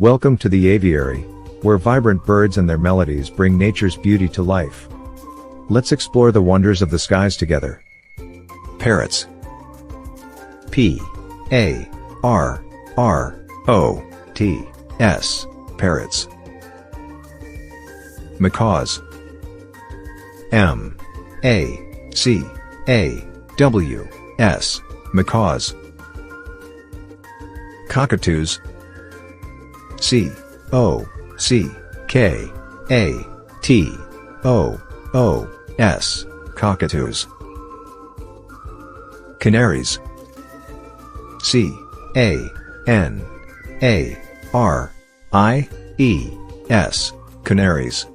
Welcome to the aviary, where vibrant birds and their melodies bring nature's beauty to life. Let's explore the wonders of the skies together. Parrots. P-A-R-R-O-T-S. Parrots. Macaws. M-A-C-A-W-S. Macaws. Cockatoos. C-O-C-K-A-T-O-O-S. Cockatoos. Canaries. C-A-N-A-R-I-E-S. Canaries.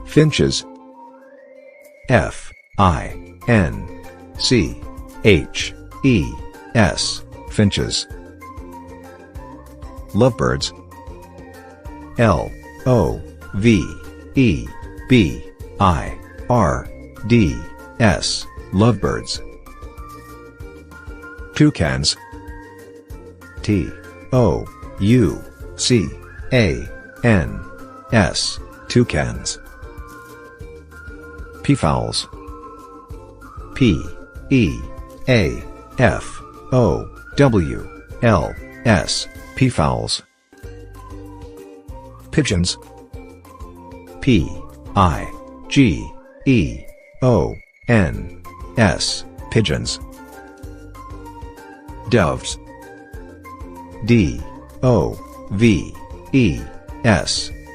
Finches. F-I-N-C-H-E-S. Finches. Lovebirds. L-O-V-E-B-I-R-D-S. Lovebirds. Toucans. T-O-U-C-A-N-S. Toucans. Peafowls. P-E-A-F-O-W-L-S. Peafowls. Pigeons. P-I-G-E-O-N-S. Pigeons. Doves. D-O-V-E-S.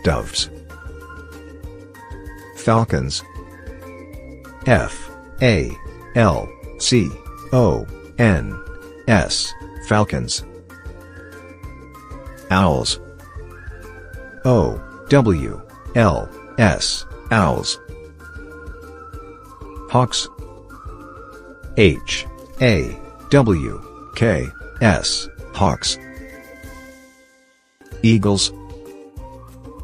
Doves. Falcons. F-A-L-C-O-N-S. Falcons. Owls. O-W-L-S. Owls. Hawks. H-A-W-K-S. Hawks. Eagles.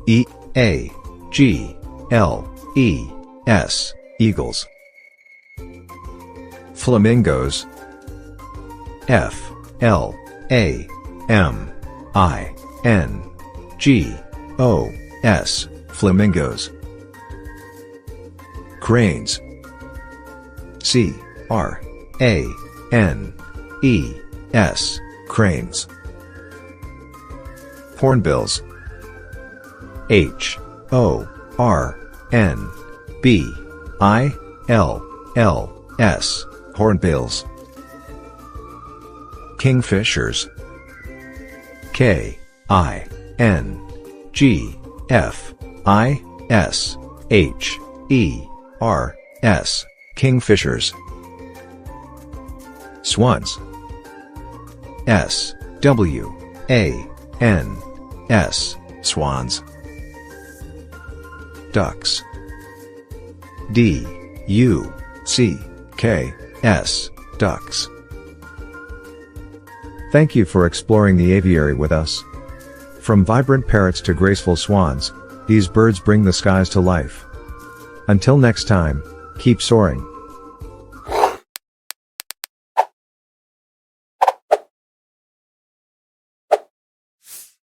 E-A-G-L-E-S. Eagles. Flamingos. F-L-A-M-I-N-G-O-S. Flamingos. Cranes. C-R-A-N-E-S. Cranes. Hornbills. H-O-R-N-B-I-L-L-S. Hornbills. Kingfishers. K-I-N-G-F-I-S-H-E-R-S. Kingfishers. Swans. S-W-A-N-S. Swans. Ducks. D-U-C-K-S. Ducks. Thank you for exploring the aviary with us. From vibrant parrots to graceful swans, these birds bring the skies to life. Until next time, keep soaring.